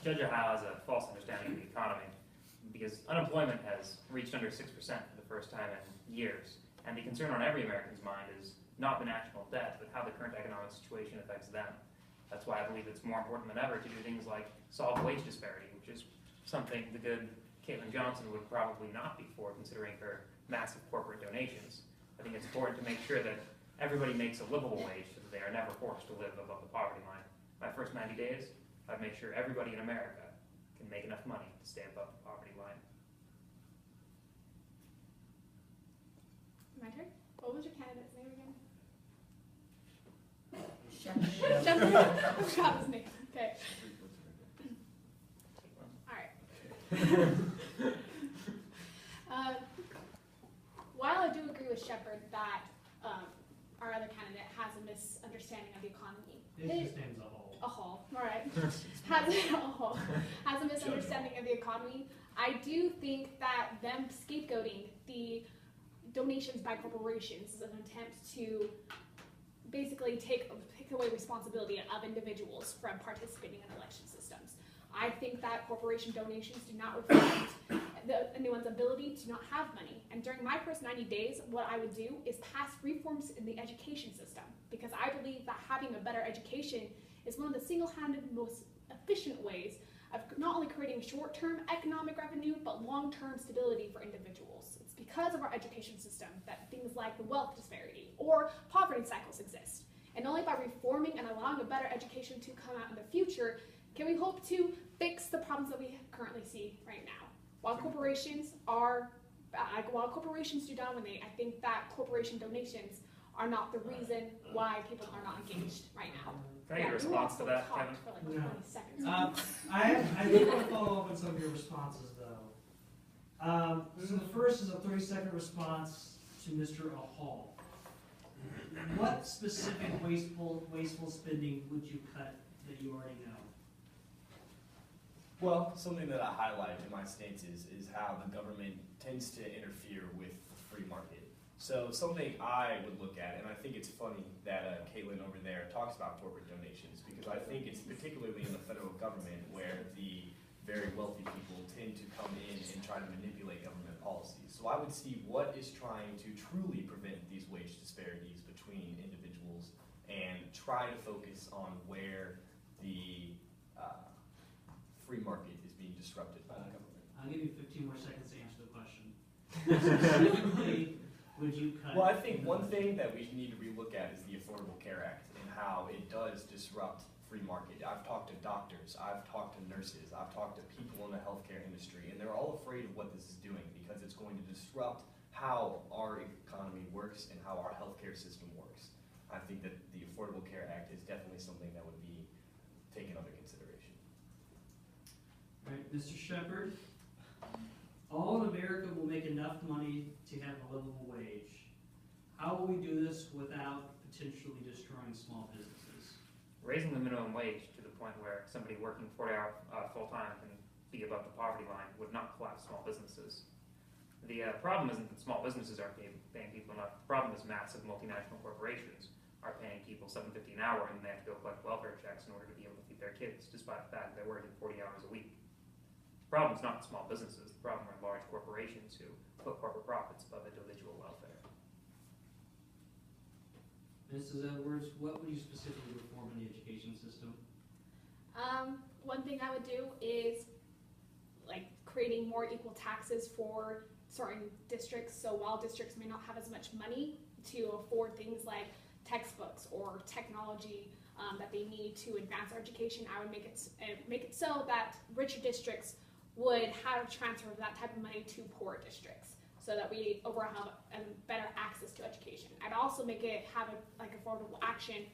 Judge Ohio has a false understanding of the economy because unemployment has reached under 6% for the first time in years. And the concern on every American's mind is not the national debt, but how the current economic situation affects them. That's why I believe it's more important than ever to do things like solve wage disparity, which is something the good Caitlin Johnson would probably not be for, considering her massive corporate donations. I think it's important to make sure that everybody makes a livable wage so that they are never forced to live above the poverty line. My first 90 days, I'd make sure everybody in America can make enough money to stay above the poverty line. My turn? What was your candidate's name again? Shepherd. Shepherd? I forgot his name. Okay. Alright. While I do agree with Shepherd that our other candidate has a misunderstanding of the economy. His name's a hole. A hole, alright. Has a misunderstanding of the economy. I do think that them scapegoating the donations by corporations is an attempt to basically take away responsibility of individuals from participating in election systems. I think that corporation donations do not reflect anyone's ability to not have money. And during my first 90 days, what I would do is pass reforms in the education system, because I believe that having a better education is one of the single-handed most efficient ways of not only creating short-term economic revenue, but long-term stability for individuals. It's because of our education system that things like the wealth disparity or poverty cycles exist. And only by reforming and allowing a better education to come out in the future can we hope to fix the problems that we currently see right now. While corporations do dominate, I think that corporation donations are not the reason why people are not engaged right now. Can I get a response to that, Kevin? For like 20 seconds. I do want to follow up on some of your responses, though. So the first is a 30-second response to Mr. Hall. What specific wasteful spending would you cut that you already know? Well, something that I highlight in my stances is how the government tends to interfere with the free market. So something I would look at, and I think it's funny that Caitlin over there talks about corporate donations, because I think it's particularly in the federal government where the very wealthy people tend to come in and try to manipulate government policies. So I would see what is trying to truly prevent these wage disparities between individuals and try to focus on where the free market is being disrupted by the government. I'll give you 15 more seconds to answer the question. Specifically, would you cut? Well, I think one thing that we need to relook at is the Affordable Care Act and how it does disrupt free market. I've talked to doctors, I've talked to nurses, I've talked to people in the healthcare industry, and they're all afraid of what this is doing because it's going to disrupt how our economy works and how our healthcare system works. I think that the Affordable Care Act is definitely something that would be taken under consideration. All right, Mr. Shepherd, all in America will make enough money to have a livable wage. How will we do this without potentially destroying small businesses? Raising the minimum wage to the point where somebody working 40-hour full-time can be above the poverty line would not collapse small businesses. The problem isn't that small businesses aren't paying people enough. The problem is massive multinational corporations are paying people $7.50 an hour, and they have to go collect welfare checks in order to be able to feed their kids, despite the fact they're working 40 hours a week. The problem is not small businesses. The problem are large corporations who put corporate profits above individual welfare. Mrs. Edwards, what would you specifically reform in the education system? One thing I would do is like creating more equal taxes for certain districts. So while districts may not have as much money to afford things like textbooks or technology that they need to advance their education, I would make it so that richer districts would have transfer of that type of money to poorer districts, so that we overall have a better access to education. I'd also make it have affirmative action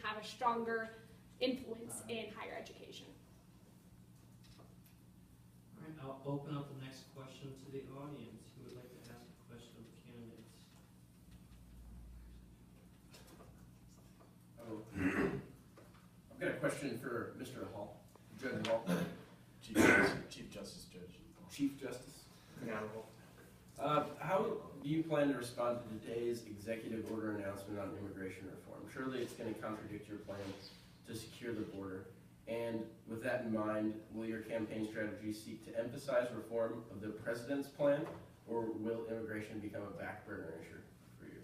have a stronger influence in higher education. All right, I'll open up the next question to the audience. Who would like to ask a question of the candidates? I've got a question for Mr. Hall, Judge Hall. Chief Justice Judge. Chief Justice. Yeah. How do you plan to respond to today's executive order announcement on immigration reform? Surely it's going to contradict your plans to secure the border And with that in mind, will your campaign strategy seek to emphasize reform of the president's plan, or will immigration become a back burner issue for you?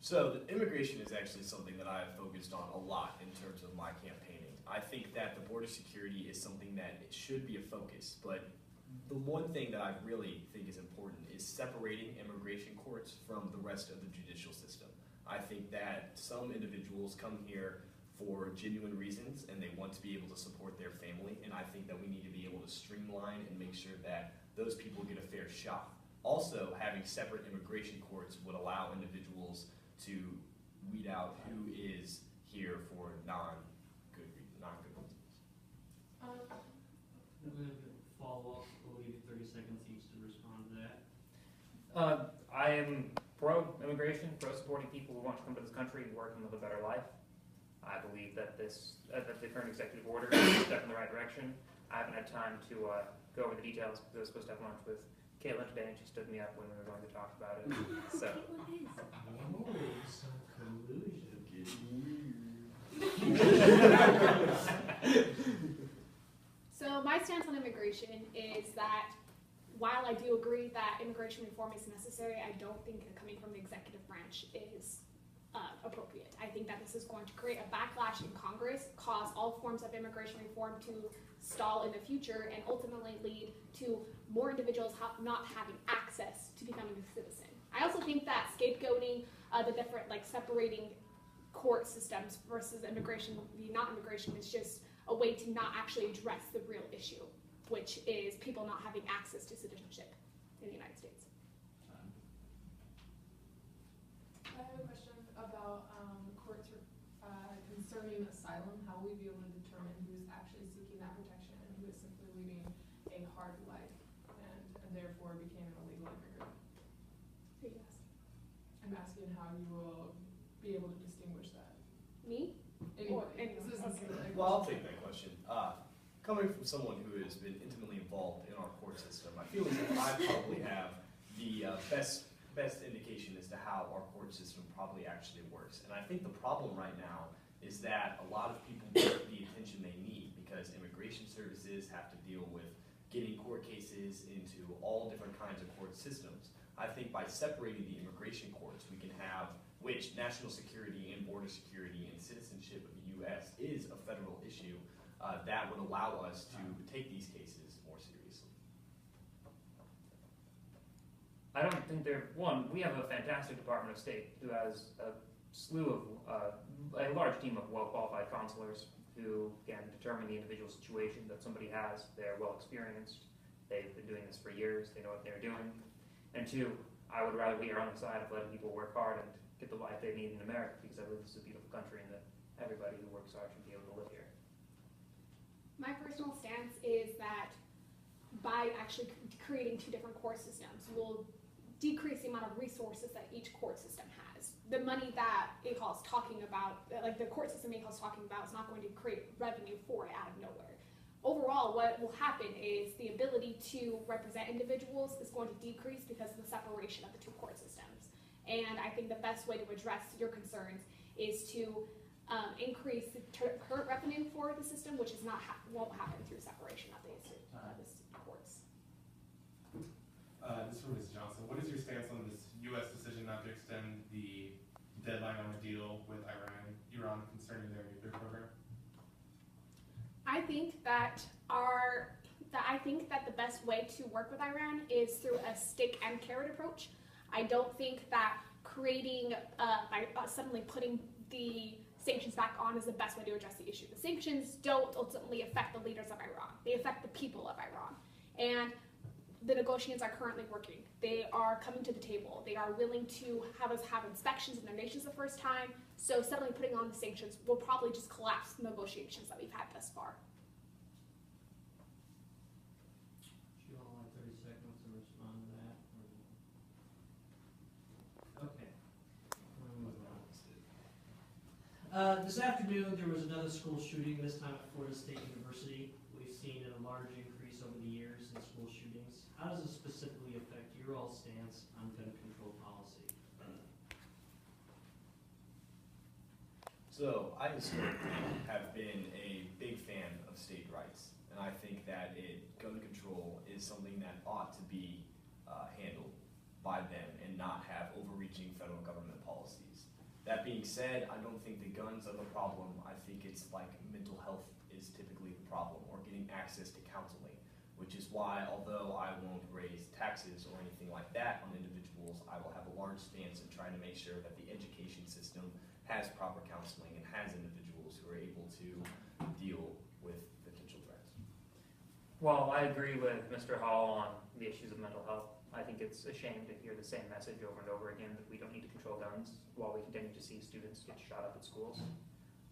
So the immigration is actually something that I have focused on a lot in terms of my campaigning. I think that the border security is something that it should be a focus, but the one thing that I really think is important is separating immigration courts from the rest of the judicial system. I think that some individuals come here for genuine reasons and they want to be able to support their family, and I think that we need to be able to streamline and make sure that those people get a fair shot. Also, having separate immigration courts would allow individuals to weed out who is here for non-good reasons. I'm going to follow up. We'll give you 30 seconds each to respond to that. I am pro-immigration, pro-supporting people who want to come to this country and work and live a better life. I believe that that the current executive order is a step in the right direction. I haven't had time to go over the details because I was supposed to have lunch with Caitlin today, and she stood me up when we were going to talk about it. So. So my stance on immigration is that while I do agree that immigration reform is necessary, I don't think that coming from the executive branch is appropriate. I think that this is going to create a backlash in Congress, cause all forms of immigration reform to stall in the future, and ultimately lead to more individuals not having access to becoming a citizen. I also think that scapegoating the different, like separating court systems versus immigration, not immigration, is just a way to not actually address the real issue, which is people not having access to citizenship in the United States. I have a question about courts concerning asylum. How will we be able to determine who is actually seeking that protection and who is simply leading a hard life and therefore became an illegal immigrant? Yes. I'm asking how you will be able to distinguish that. Me? Or anyone? Okay. Well, I'll take that question. Coming from someone who has been intimately involved in our court system, I feel as if I probably have the best indication as to how our court system probably actually works. And I think the problem right now is that a lot of people get the attention they need because immigration services have to deal with getting court cases into all different kinds of court systems. I think by separating the immigration courts, we can have, which national security and border security and citizenship of the U.S. is a federal issue, that would allow us to take these cases more seriously. I don't think we have a fantastic Department of State who has a slew of, a large team of well-qualified consulars who can determine the individual situation that somebody has. They're well-experienced. They've been doing this for years. They know what they're doing. And two, I would rather we are on the side of letting people work hard and get the life they need in America, because I believe this is a beautiful country and that everybody who works hard should be able to live here. My personal stance is that by actually creating two different court systems, we'll decrease the amount of resources that each court system has. The money that AHAL is talking about, like the court system AHAL is talking about, is not going to create revenue for it out of nowhere. Overall, what will happen is the ability to represent individuals is going to decrease because of the separation of the two court systems. And I think the best way to address your concerns is to increase the current revenue for the system, which is won't happen through separation of the courts. This is for Ms. Johnson. What is your stance on this U.S. decision not to extend the deadline on the deal with Iran concerning their nuclear program? I think that the best way to work with Iran is through a stick and carrot approach. I don't think that creating by suddenly putting the sanctions back on is the best way to address the issue. The sanctions don't ultimately affect the leaders of Iran. They affect the people of Iran. And the negotiations are currently working. They are coming to the table. They are willing to have us have inspections in their nations the first time. So suddenly putting on the sanctions will probably just collapse the negotiations that we've had thus far. You all have 30 seconds to respond to that. Okay. We'll move on. This afternoon, there was another school shooting, this time at Florida State University. We've seen a large increase over the years in school shootings. How does this specifically affect your all stance on gun control policy? So I historically have been a big fan of is something that ought to be handled by them and not have overreaching federal government policies. That being said, I don't think the guns are the problem. I think it's like mental health is typically the problem, or getting access to counseling, which is why, although I won't raise taxes or anything like that on individuals, I will have a large stance in trying to make sure that the education system has proper counseling and has individuals who are able to deal with potential threats. Well, I agree with Mr. Hall on the issues of mental health. I think it's a shame to hear the same message over and over again that we don't need to control guns while we continue to see students get shot up at schools.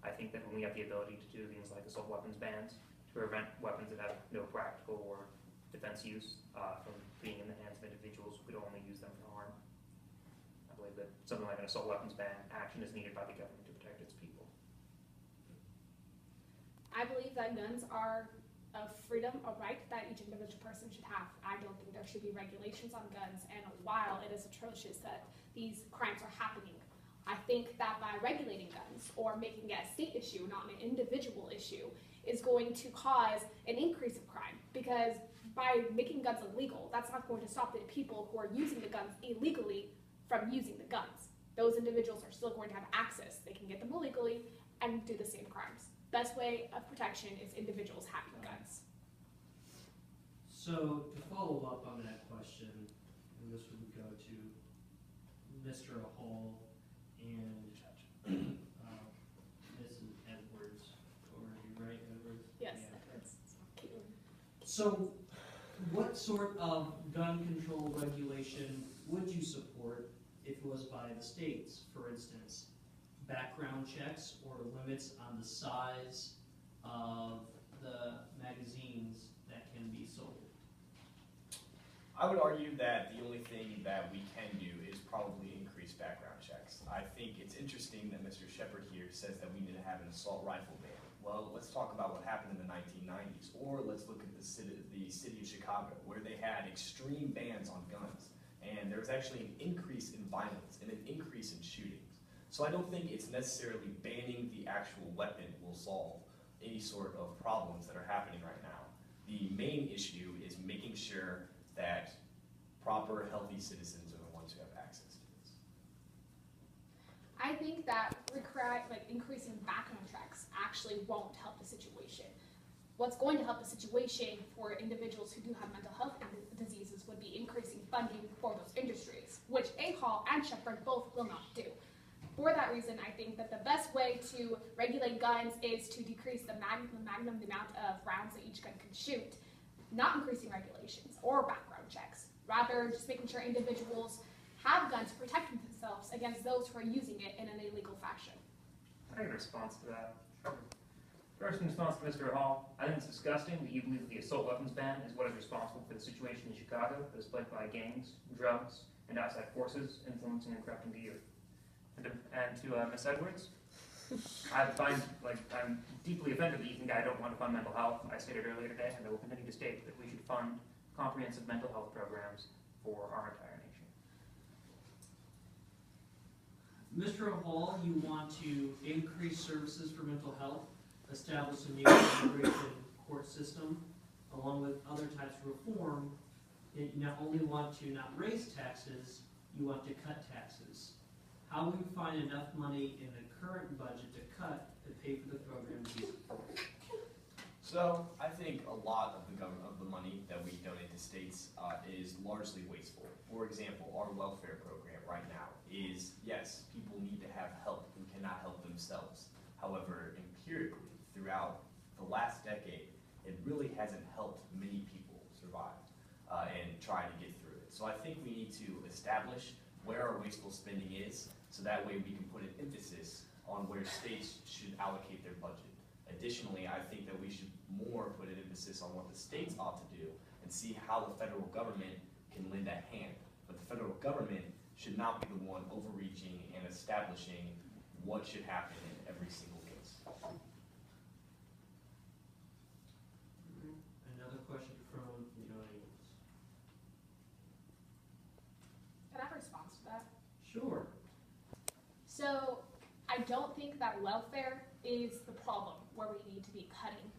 I think that when we have the ability to do things like assault weapons bans to prevent weapons that have no practical or defense use from being in the hands of individuals who could only use them for harm, I believe that something like an assault weapons ban action is needed by the government to protect its people. I believe that guns are a freedom, a right that each individual person should have. I don't think there should be regulations on guns, and while it is atrocious that these crimes are happening, I think that by regulating guns or making it a state issue, not an individual issue, is going to cause an increase of crime, because by making guns illegal, that's not going to stop the people who are using the guns illegally from using the guns. Those individuals are still going to have access. They can get them illegally and do the same crimes. Best way of protection is individuals having guns. So to follow up on that question, and this would go to Mr. Hall and Mrs. Edwards, or are you right, Edwards? Yes, Yeah. that's Caitlin. So what sort of gun control regulation would you support if it was by the states? For instance, background checks or limits on the size of the magazines that can be sold? I would argue that the only thing that we can do is probably increase background checks. I think it's interesting that Mr. Shepard here says that we need to have an assault rifle ban. Well, let's talk about what happened in the 1990s, or let's look at the city of Chicago, where they had extreme bans on guns, and there was actually an increase in violence and an increase in shootings. So I don't think it's necessarily banning the actual weapon will solve any sort of problems that are happening right now. The main issue is making sure that proper, healthy citizens are the ones who have access to this. I think that increasing background checks actually won't help the situation. What's going to help the situation for individuals who do have mental health diseases would be increasing funding for those industries, which A. Hall and Shepard both will not do. For that reason, I think that the best way to regulate guns is to decrease the amount of rounds that each gun can shoot, not increasing regulations or background checks, rather just making sure individuals have guns to protect themselves against those who are using it in an illegal fashion. I have a response to that. First, in response to Mr. Hall, I think it's disgusting that you believe that the assault weapons ban is what is responsible for the situation in Chicago that is plagued by gangs, drugs, and outside forces influencing and corrupting the youth. And to Ms. Edwards, I'm deeply offended that you think I don't want to fund mental health. I stated earlier today, and I will continue to state, that we should fund comprehensive mental health programs for our entire nation. Mr. Hall, you want to increase services for mental health, establish a new immigration court system, along with other types of reform. You not only want to not raise taxes, you want to cut taxes. How will you find enough money in the current budget to cut to pay for the programs you support? So I think a lot of the money that we donate to states is largely wasteful. For example, our welfare program right now is, yes, people need to have help who cannot help themselves. However, empirically, throughout the last decade, it really hasn't helped many people survive and try to get through it. So I think we need to establish where our wasteful spending is, so that way we can put an emphasis on where states should allocate their budget. Additionally, I think that we should more put an emphasis on what the states ought to do and see how the federal government can lend a hand. But the federal government should not be the one overreaching and establishing what should happen in every single case. Another question from the audience. Can I have a response to that? Sure. So I don't think that welfare is the problem where we need to be cutting